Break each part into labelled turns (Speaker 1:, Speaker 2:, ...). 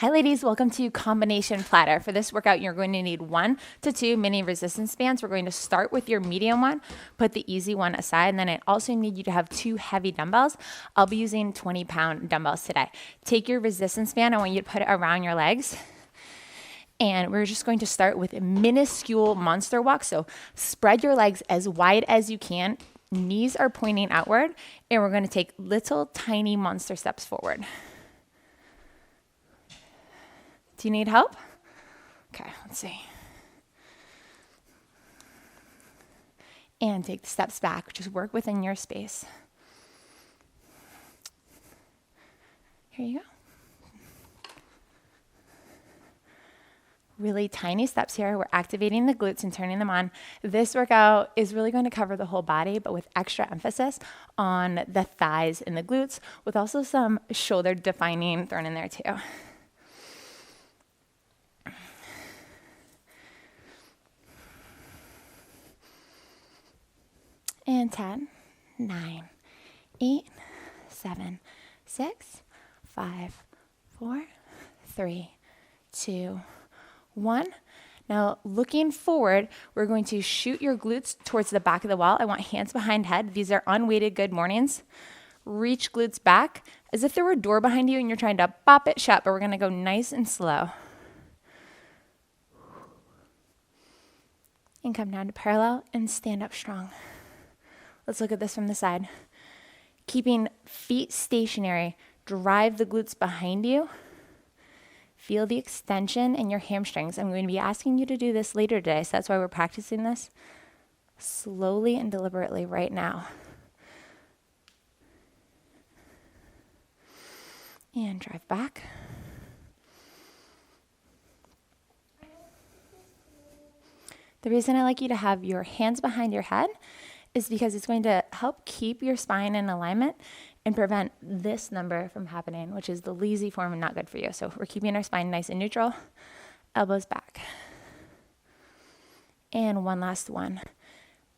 Speaker 1: Hi ladies, welcome to Combination Platter. For this workout, you're going to need 1 to 2 mini resistance bands. We're going to start with your medium one, put the easy one aside, and then I also need you to have 2 heavy dumbbells. I'll be using 20-pound dumbbells today. Take your resistance band, I want you to put it around your legs. And we're just going to start with a minuscule monster walk. So spread your legs as wide as you can. Knees are pointing outward, and we're going to take little tiny monster steps forward. Do you need help? Okay, let's see. And take the steps back. Just work within your space. Here you go. Really tiny steps here. We're activating the glutes and turning them on. This workout is really going to cover the whole body, but with extra emphasis on the thighs and the glutes, with also some shoulder defining thrown in there too. And 10, 9, 8, 7, 6, 5, 4, 3, 2, 1. Now, looking forward, we're going to shoot your glutes towards the back of the wall. I want hands behind head. These are unweighted good mornings. Reach glutes back as if there were a door behind you and you're trying to pop it shut, but we're going to go nice and slow. And come down to parallel and stand up strong. Let's look at this from the side. Keeping feet stationary, drive the glutes behind you. Feel the extension in your hamstrings. I'm going to be asking you to do this later today, so that's why we're practicing this slowly and deliberately right now. And drive back. The reason I like you to have your hands behind your head is because it's going to help keep your spine in alignment and prevent this number from happening, which is the lazy form and not good for you. So we're keeping our spine nice and neutral, elbows back. And one last one.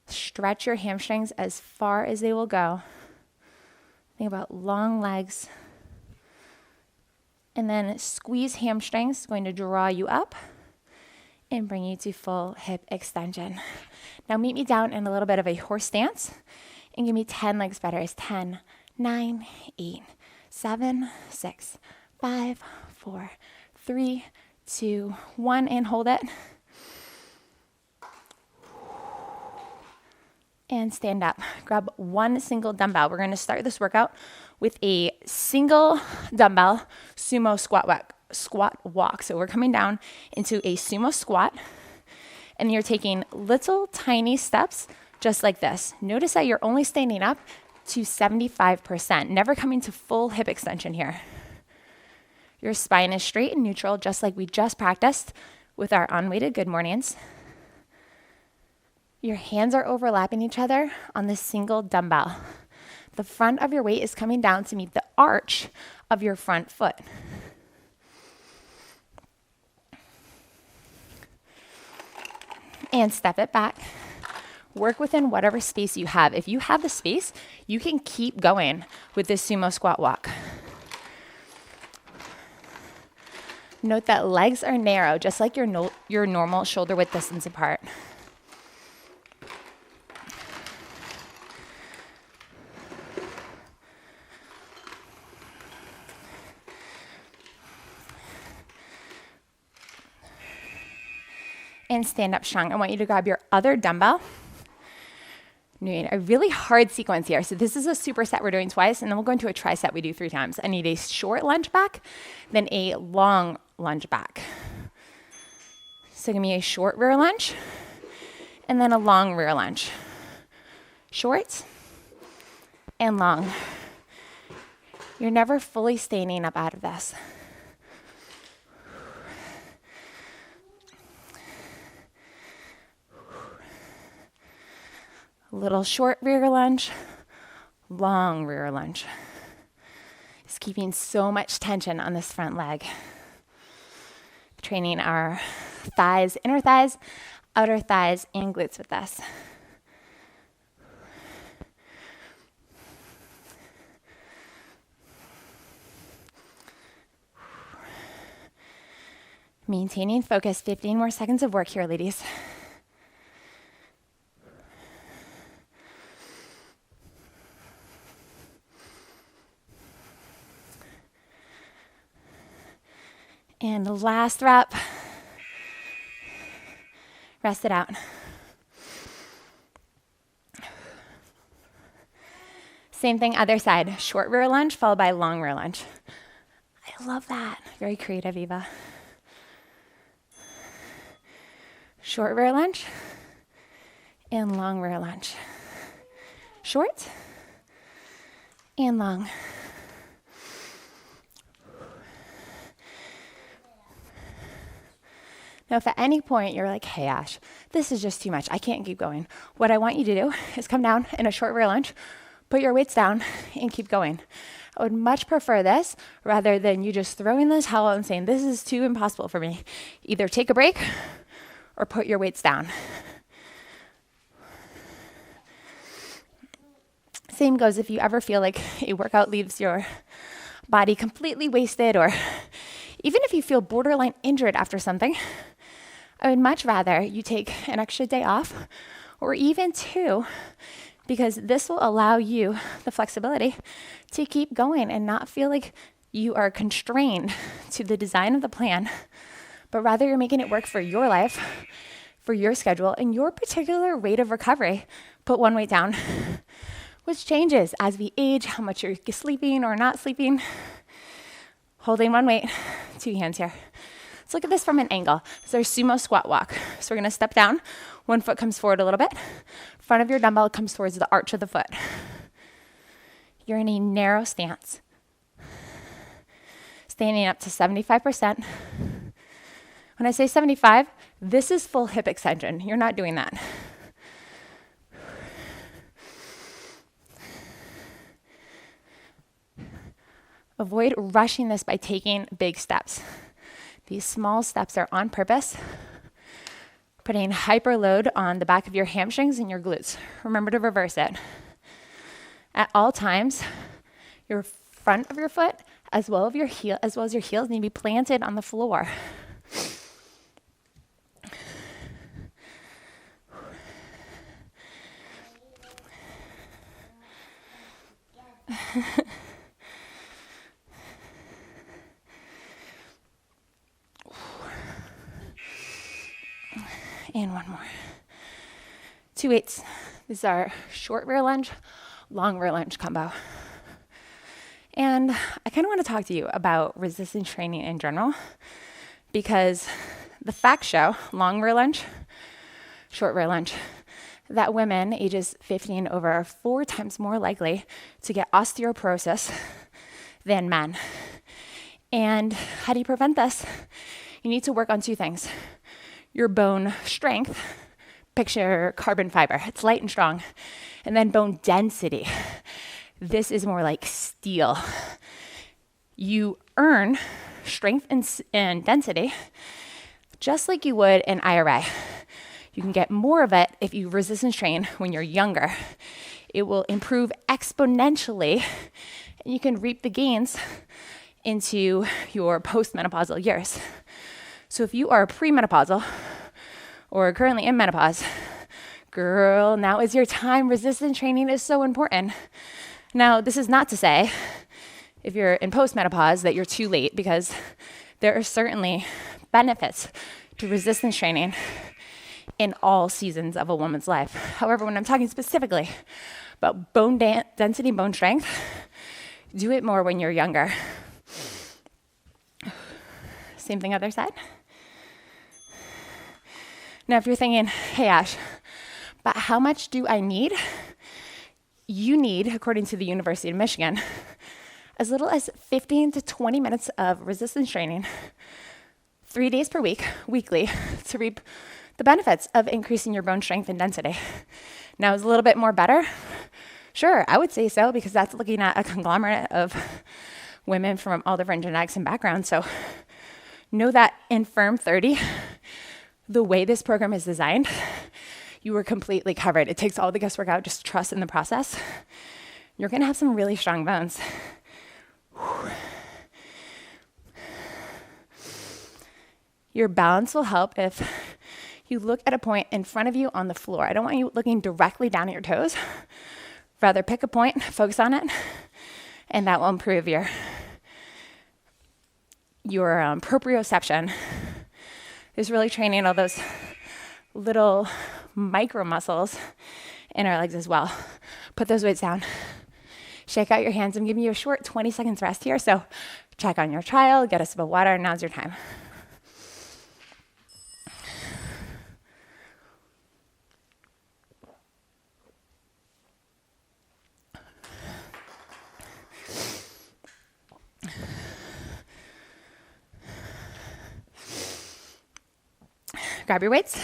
Speaker 1: Stretch your hamstrings as far as they will go. Think about long legs. And then squeeze hamstrings, it's going to draw you up and bring you to full hip extension. Now meet me down in a little bit of a horse stance and give me 10 legs better. It's 10, 9, 8, 7, 6, 5, 4, 3, 2, 1, and hold it. And stand up. Grab one single dumbbell. We're going to start this workout with a single dumbbell sumo squat walk. So we're coming down into a sumo squat, and you're taking little tiny steps just like this. Notice that you're only standing up to 75%, never coming to full hip extension here. Your spine is straight and neutral, just like we just practiced with our unweighted good mornings. Your hands are overlapping each other on this single dumbbell. The front of your weight is coming down to meet the arch of your front foot. And step it back. Work within whatever space you have. If you have the space, you can keep going with this sumo squat walk. Note that legs are narrow, just like your normal shoulder width distance apart. And stand up strong. I want you to grab your other dumbbell. I'm doing a really hard sequence here. So this is a superset we're doing twice, and then we'll go into a tricep we do 3 times. I need a short lunge back, then a long lunge back. So give me a short rear lunge, and then a long rear lunge. Short and long. You're never fully standing up out of this. Little short rear lunge, long rear lunge. It's keeping so much tension on this front leg. Training our thighs, inner thighs, outer thighs, and glutes with this. Maintaining focus, 15 more seconds of work here, ladies. And the last rep. Rest it out. Same thing, other side. Short rear lunge followed by long rear lunge. I love that. Very creative, Eva. Short rear lunge and long rear lunge. Short and long. Now, if at any point you're like, hey, Ash, this is just too much, I can't keep going, what I want you to do is come down in a short rear lunge, put your weights down, and keep going. I would much prefer this rather than you just throwing the towel and saying, this is too impossible for me. Either take a break or put your weights down. Same goes if you ever feel like a workout leaves your body completely wasted, or even if you feel borderline injured after something, I would much rather you take an extra day off, or even two, because this will allow you the flexibility to keep going and not feel like you are constrained to the design of the plan, but rather you're making it work for your life, for your schedule, and your particular rate of recovery. Put one weight down, which changes as we age, how much you're sleeping or not sleeping. Holding one weight, two hands here. Let's look at this from an angle. It's our sumo squat walk. So we're gonna step down, one foot comes forward a little bit, front of your dumbbell comes towards the arch of the foot. You're in a narrow stance. Standing up to 75%. When I say 75, this is full hip extension. You're not doing that. Avoid rushing this by taking big steps. These small steps are on purpose, putting hyper load on the back of your hamstrings and your glutes. Remember to reverse it. At all times, your front of your foot as well as your heels need to be planted on the floor. And one more. Two weights. This is our short rear lunge, long rear lunge combo. And I kind of want to talk to you about resistance training in general, because the facts show, long rear lunge, short rear lunge, that women ages 50 and over are 4 times more likely to get osteoporosis than men. And how do you prevent this? You need to work on 2 things. Your bone strength, picture carbon fiber, it's light and strong, and then bone density. This is more like steel. You earn strength and density just like you would in IRA. You can get more of it if you resistance train when you're younger. It will improve exponentially, and you can reap the gains into your postmenopausal years. So if you are premenopausal or currently in menopause, girl, now is your time. Resistance training is so important. Now, this is not to say if you're in postmenopause that you're too late, because there are certainly benefits to resistance training in all seasons of a woman's life. However, when I'm talking specifically about bone density, bone strength, do it more when you're younger. Same thing other side. Now, if you're thinking, hey, Ash, but how much do I need? You need, according to the University of Michigan, as little as 15 to 20 minutes of resistance training, 3 days per week, weekly, to reap the benefits of increasing your bone strength and density. Now, is a little bit more better? Sure, I would say so, because that's looking at a conglomerate of women from all different genetics and backgrounds. So know that in Firm 30, the way this program is designed, you are completely covered. It takes all the guesswork out, just trust in the process. You're gonna have some really strong bones. Your balance will help if you look at a point in front of you on the floor. I don't want you looking directly down at your toes. Rather pick a point, focus on it, and that will improve your proprioception. Is really training all those little micro muscles in our legs as well. Put those weights down. Shake out your hands. I'm giving you a short 20 seconds rest here. So check on your child, get a sip of water. Now's your time. Grab your weights.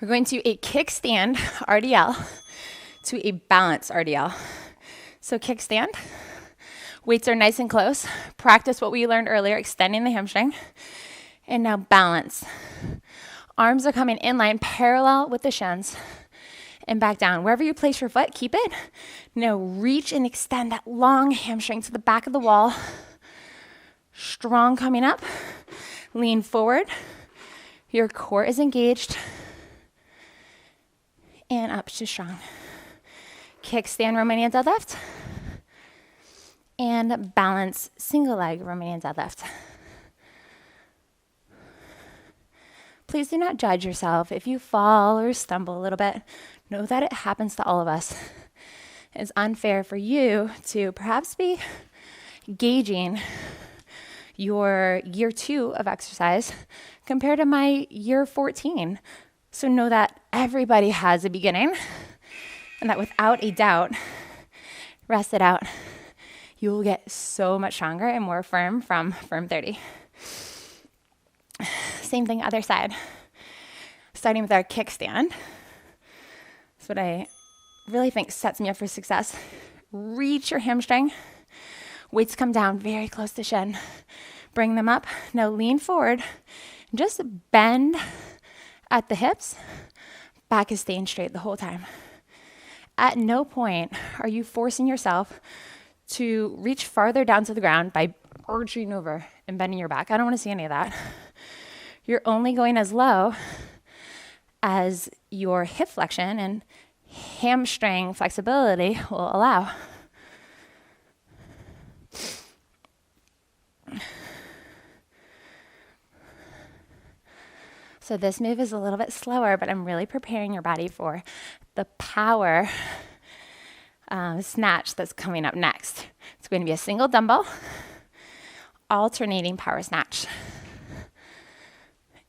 Speaker 1: We're going to a kickstand RDL to a balance RDL. So kickstand, weights are nice and close. Practice what we learned earlier, extending the hamstring. And now balance. Arms are coming in line parallel with the shins and back down. Wherever you place your foot, keep it. Now reach and extend that long hamstring to the back of the wall. Strong coming up. Lean forward. Your core is engaged. And up to strong. Kickstand Romanian deadlift. And balance single leg Romanian deadlift. Please do not judge yourself. If you fall or stumble a little bit, know that it happens to all of us. It's unfair for you to perhaps be gauging your year 2 of exercise compared to my year 14. So know that everybody has a beginning and that without a doubt, rest it out. You will get so much stronger and more firm from firm 30. Same thing, other side. Starting with our kickstand. That's what I really think sets me up for success. Reach your hamstring. Weights come down very close to shin. Bring them up. Now lean forward. Just bend at the hips. Back is staying straight the whole time. At no point are you forcing yourself to reach farther down to the ground by arching over and bending your back. I don't want to see any of that. You're only going as low as your hip flexion and hamstring flexibility will allow. So this move is a little bit slower, but I'm really preparing your body for the power snatch that's coming up next. It's going to be a single dumbbell, alternating power snatch.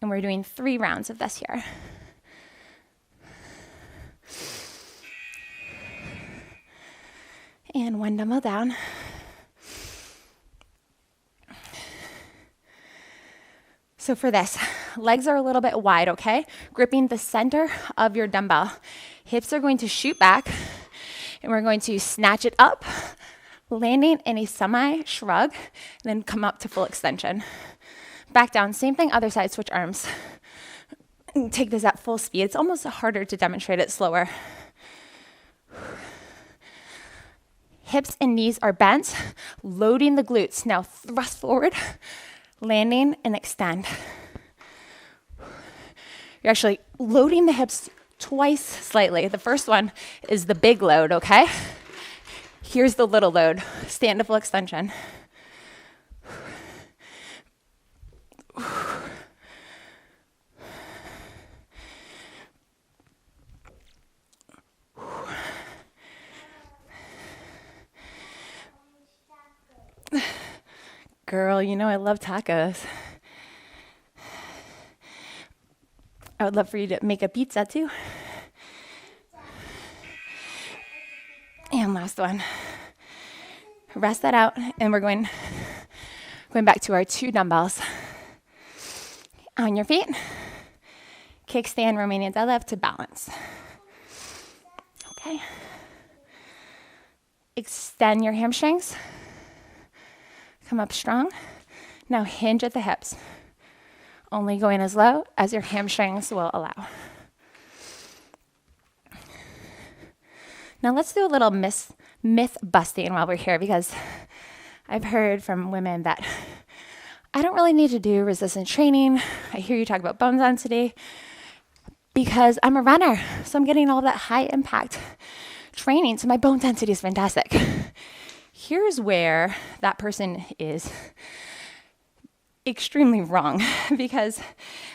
Speaker 1: And we're doing 3 rounds of this here. And 1 dumbbell down. So for this, legs are a little bit wide, okay? Gripping the center of your dumbbell. Hips are going to shoot back, and we're going to snatch it up, landing in a semi-shrug, and then come up to full extension. Back down, same thing, other side, switch arms. And take this at full speed. It's almost harder to demonstrate it slower. Hips and knees are bent, loading the glutes. Now thrust forward, landing and extend. You're actually loading the hips twice slightly. The first one is the big load, okay? Here's the little load. Stand to full extension. Girl, you know I love tacos. I would love for you to make a pizza too. And last one. Rest that out, and we're going back to our 2 dumbbells. On your feet. Kickstand Romanian deadlift to balance. Okay. Extend your hamstrings. Come up strong. Now hinge at the hips. Only going as low as your hamstrings will allow. Now let's do a little myth busting while we're here, because I've heard from women that I don't really need to do resistance training. I hear you talk about bone density because I'm a runner. So I'm getting all that high impact training. So my bone density is fantastic. Here's where that person is extremely wrong because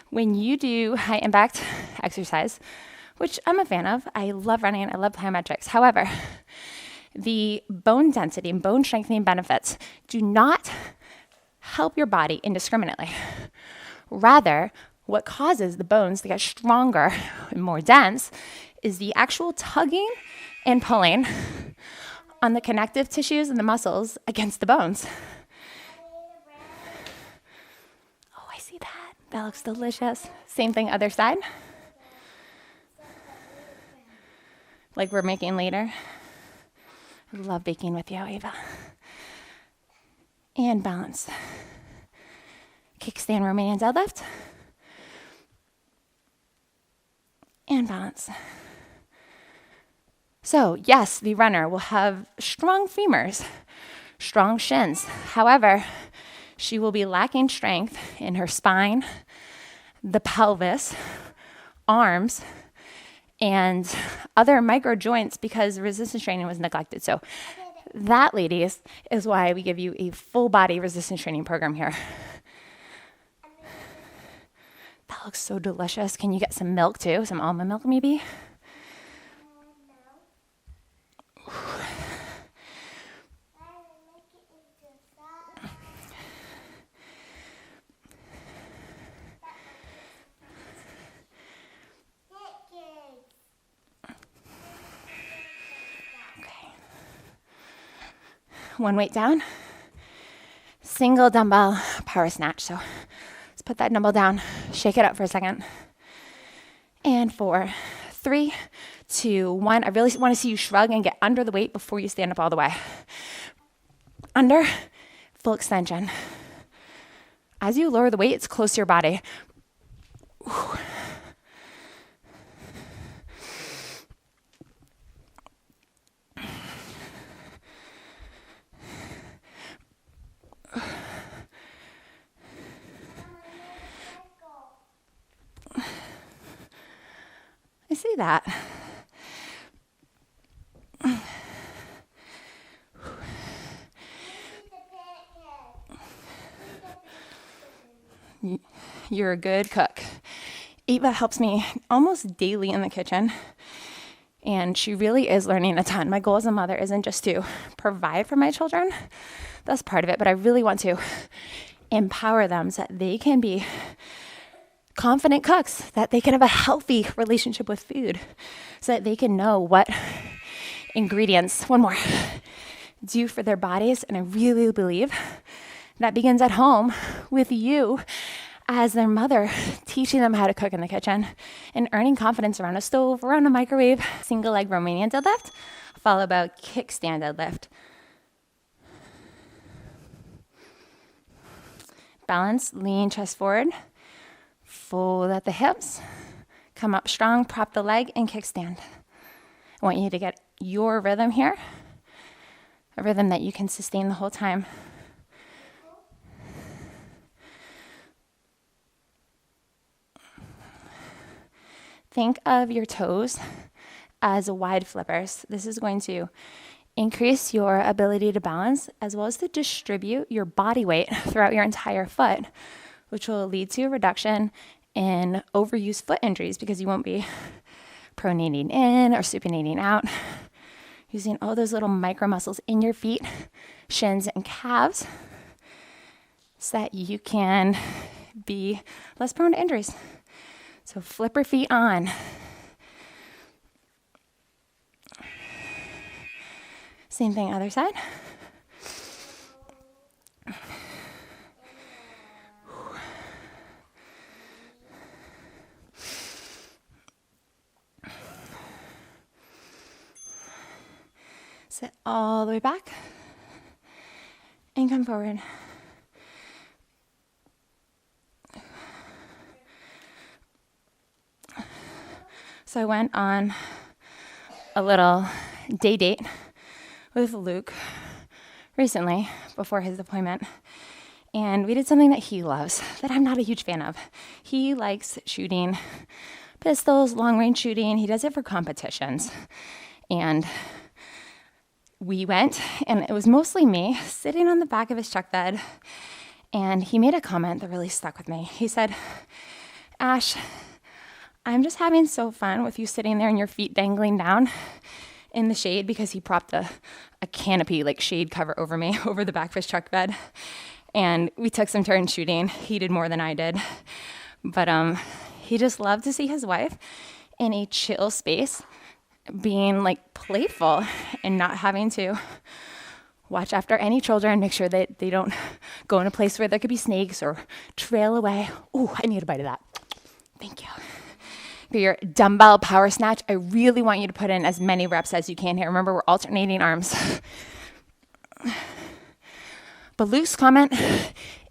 Speaker 1: when you do high impact exercise, which I'm a fan of, I love running, I love plyometrics. However, the bone density and bone strengthening benefits do not help your body indiscriminately. Rather, what causes the bones to get stronger and more dense is the actual tugging and pulling on the connective tissues and the muscles against the bones. Oh, I see that. That looks delicious. Same thing, other side. Like we're making later. I love baking with you, Ava. And balance. Kickstand Romanian deadlift. And balance. So, yes, the runner will have strong femurs, strong shins. However, she will be lacking strength in her spine, the pelvis, arms, and other micro joints because resistance training was neglected. So that, ladies, is why we give you a full body resistance training program here. That looks so delicious. Can you get some milk too? Some almond milk maybe? One weight down, single dumbbell power snatch. So let's put that dumbbell down, shake it up for a second. And 4, 3, 2, 1. I really want to see you shrug and get under the weight before you stand up all the way. Under, full extension. As you lower the weight, it's close to your body. Ooh. I see that. You're a good cook. Eva helps me almost daily in the kitchen, and she really is learning a ton. My goal as a mother isn't just to provide for my children. That's part of it, but I really want to empower them so that they can be confident cooks, that they can have a healthy relationship with food, so that they can know what ingredients, one more, do for their bodies. And I really believe that begins at home with you as their mother, teaching them how to cook in the kitchen and earning confidence around a stove, around a microwave. Single leg Romanian deadlift, followed by kickstand deadlift. Balance, lean chest forward, fold at the hips, come up strong, prop the leg, and kickstand. I want you to get your rhythm here, a rhythm that you can sustain the whole time. Think of your toes as wide flippers. This is going to increase your ability to balance as well as to distribute your body weight throughout your entire foot, which will lead to a reduction in overuse foot injuries because you won't be pronating in or supinating out, using all those little micro muscles in your feet, shins, and calves so that you can be less prone to injuries. So flipper feet on. Same thing, other side. Sit all the way back and come forward. So I went on a little day date with Luke recently before his deployment, And we did something that he loves that I'm not a huge fan of. He likes shooting pistols, long-range shooting. He does it for competitions. And we went, and it was mostly me sitting on the back of his truck bed. And he made a comment that really stuck with me. He said, Ash, I'm just having so fun with you sitting there and your feet dangling down in the shade, because he propped a canopy, like shade cover over me, over the back of his truck bed. And we took some turns shooting. He did more than I did. But he just loved to see his wife in a chill space, being like playful and not having to watch after any children, make sure that they don't go in a place where there could be snakes or trail away. Ooh, I need a bite of that. Thank you. For your dumbbell power snatch, I really want you to put in as many reps as you can here. Remember, we're alternating arms. But Luke's comment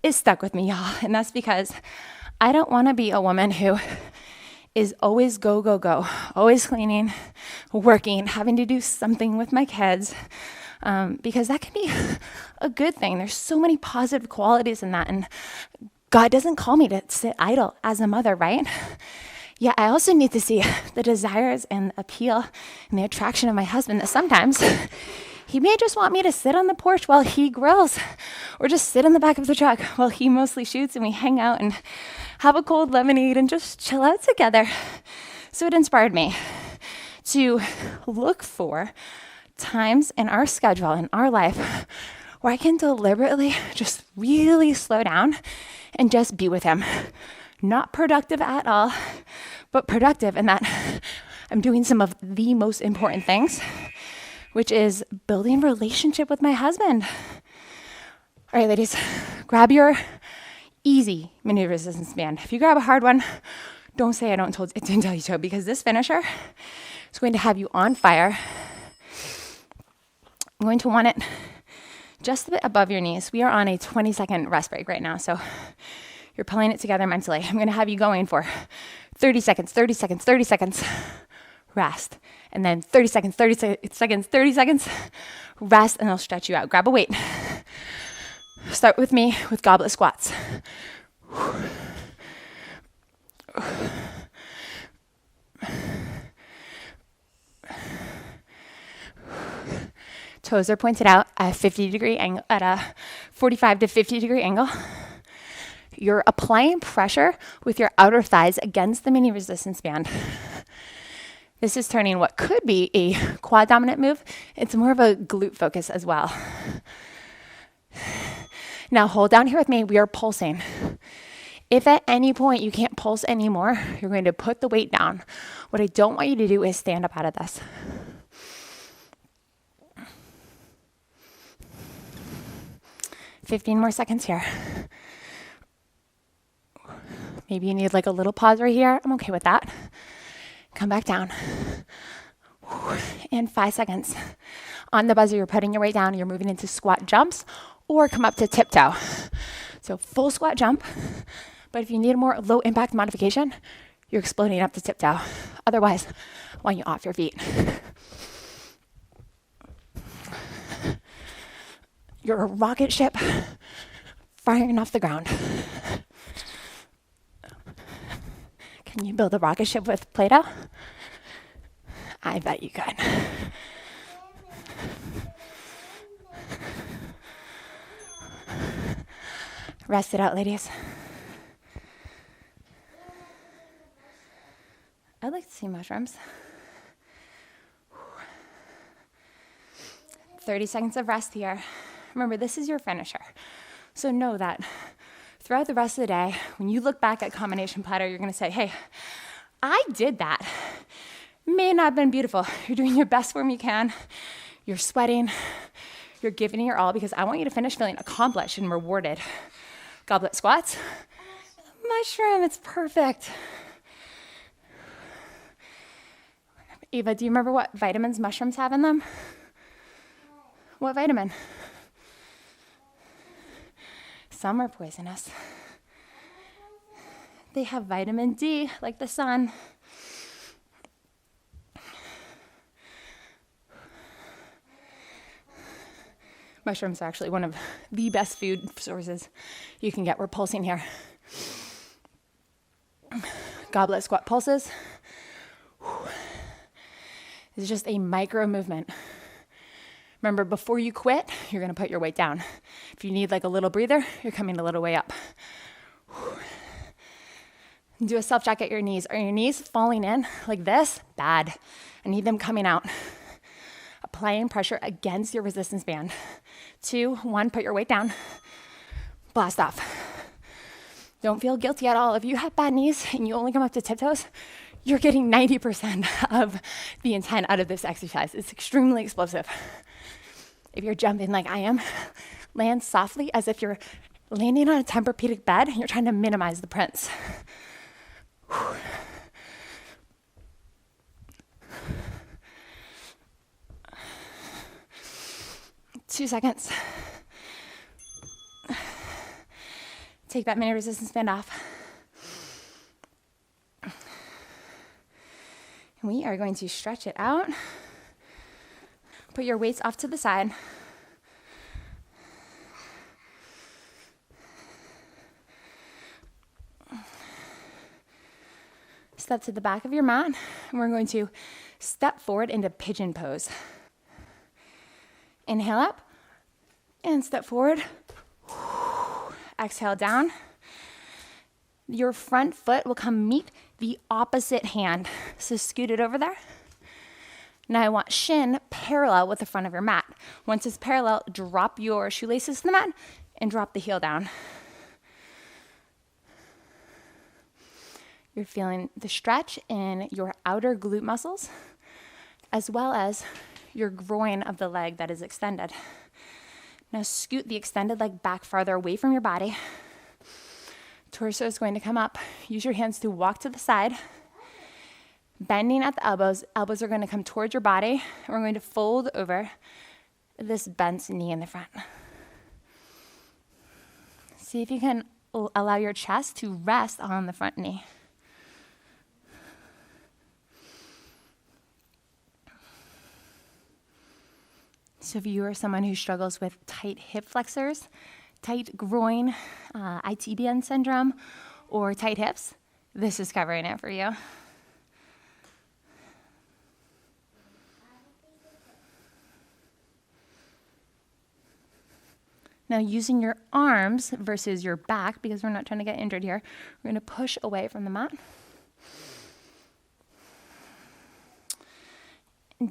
Speaker 1: is stuck with me, y'all. And that's because I don't want to be a woman who is always go, go, go, always cleaning, working, having to do something with my kids, because that can be a good thing. There's so many positive qualities in that. And God doesn't call me to sit idle as a mother, right? Yeah, I also need to see the desires and appeal and the attraction of my husband, that sometimes he may just want me to sit on the porch while he grills, or just sit in the back of the truck while he mostly shoots, and we hang out and have a cold lemonade and just chill out together. So it inspired me to look for times in our schedule, in our life, where I can deliberately just really slow down and just be with him. Not productive at all, but productive in that I'm doing some of the most important things, which is building a relationship with my husband. All right, ladies, grab your easy mini resistance band. If you grab a hard one, don't say I didn't tell you so, because this finisher is going to have you on fire. I'm going to want it just a bit above your knees. We are on a 20-second rest break right now, so you're pulling it together mentally. I'm going to have you going for 30 seconds, 30 seconds, 30 seconds, rest. And then 30 seconds, 30 seconds, 30 seconds, rest, and I'll stretch you out. Grab a weight. Start with me with goblet squats. Toes are pointed out at a 50-degree angle, at a 45 to 50-degree angle. You're applying pressure with your outer thighs against the mini resistance band. This is turning what could be a quad dominant move. It's more of a glute focus as well. Now hold down here with me. We are pulsing. If at any point you can't pulse anymore, you're going to put the weight down. What I don't want you to do is stand up out of this. $15 more seconds here. Maybe you need like a little pause right here. I'm okay with that. Come back down. And 5 seconds. On the buzzer, you're putting your weight down. You're moving into squat jumps or come up to tiptoe. So full squat jump. But if you need a more low impact modification, you're exploding up to tiptoe. Otherwise, I want you off your feet. You're a rocket ship firing off the ground. Can you build a rocket ship with Play-Doh? I bet you could. Rest it out, ladies. I'd like to see mushrooms. 30 seconds of rest here. Remember, this is your finisher. So know that throughout the rest of the day, when you look back at combination platter, you're going to say, hey, I did that. May not have been beautiful. You're doing your best form you can. You're sweating. You're giving it your all, because I want you to finish feeling accomplished and rewarded. Goblet squats. Mushroom, it's perfect. Eva, do you remember what vitamins mushrooms have in them? What vitamin? Some are poisonous. They have vitamin D, like the sun. Mushrooms are actually one of the best food sources you can get. We're pulsing here. Goblet squat pulses. It's just a micro movement. Remember, before you quit, you're going to put your weight down. If you need like a little breather, you're coming a little way up. Do a self check at your knees. Are your knees falling in like this? Bad. I need them coming out. Applying pressure against your resistance band. 2, 1, put your weight down. Blast off. Don't feel guilty at all. If you have bad knees and you only come up to tiptoes, you're getting 90% of the intent out of this exercise. It's extremely explosive. If you're jumping like I am, land softly as if you're landing on a Tempur-Pedic bed and you're trying to minimize the prints. 2 seconds. Take that mini resistance band off. And we are going to stretch it out. Put your weights off to the side. Step to the back of your mat, and we're going to step forward into pigeon pose. Inhale up, and step forward. Exhale down. Your front foot will come meet the opposite hand. So scoot it over there. Now I want shin parallel with the front of your mat. Once it's parallel, drop your shoelaces to the mat and drop the heel down. You're feeling the stretch in your outer glute muscles, as well as your groin of the leg that is extended. Now scoot the extended leg back farther away from your body. Torso is going to come up. Use your hands to walk to the side. Bending at the elbows. Elbows are going to come towards your body. We're going to fold over this bent knee in the front. See if you can allow your chest to rest on the front knee. So if you are someone who struggles with tight hip flexors, tight groin, ITBN syndrome, or tight hips, this is covering it for you. Now using your arms versus your back, because we're not trying to get injured here, we're going to push away from the mat.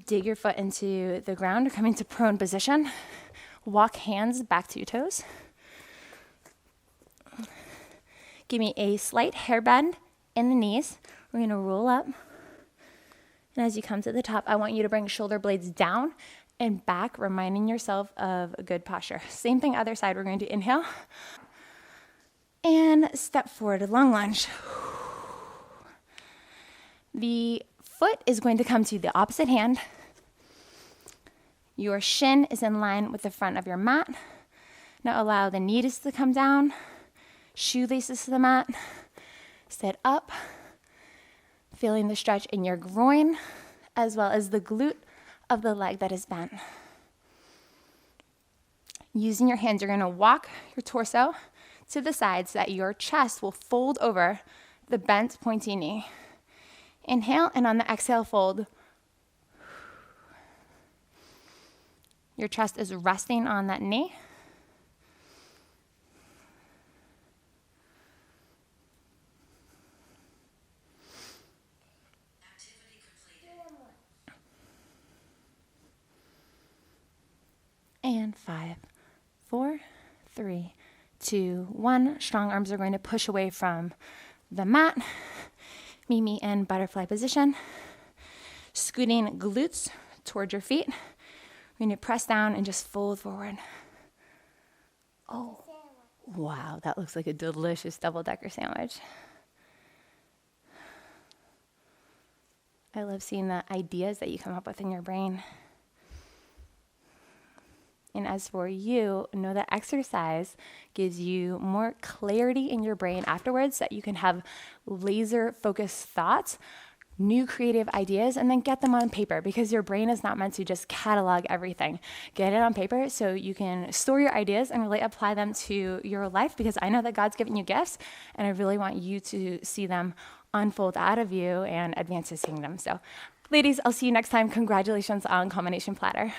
Speaker 1: Dig your foot into the ground or come into prone position. Walk hands back to your toes. Give me a slight hair bend in the knees. We're going to roll up. And as you come to the top, I want you to bring shoulder blades down and back, reminding yourself of a good posture. Same thing, other side. We're going to inhale and step forward, a long lunge. The foot is going to come to the opposite hand. Your shin is in line with the front of your mat. Now allow the knees to come down, shoelaces to the mat, sit up, feeling the stretch in your groin, as well as the glute of the leg that is bent. Using your hands, you're going to walk your torso to the side so that your chest will fold over the bent, pointy knee. Inhale, and on the exhale, fold. Your chest is resting on that knee.
Speaker 2: Activity completed.
Speaker 1: And 5, 4, 3, 2, 1. Strong arms are going to push away from the mat. Meet me in butterfly position. Scooting glutes towards your feet. We're going to press down and just fold forward. Oh, wow, that looks like a delicious double-decker sandwich. I love seeing the ideas that you come up with in your brain. And as for you, know that exercise gives you more clarity in your brain afterwards, that you can have laser focused thoughts new creative ideas, and then get them on paper, because your brain is not meant to just catalog everything. Get it on paper so you can store your ideas and really apply them to your life, because I know that God's given you gifts, and I really want you to see them unfold out of you and advance his kingdom. So ladies, I'll see you next time. Congratulations on Combination Platter.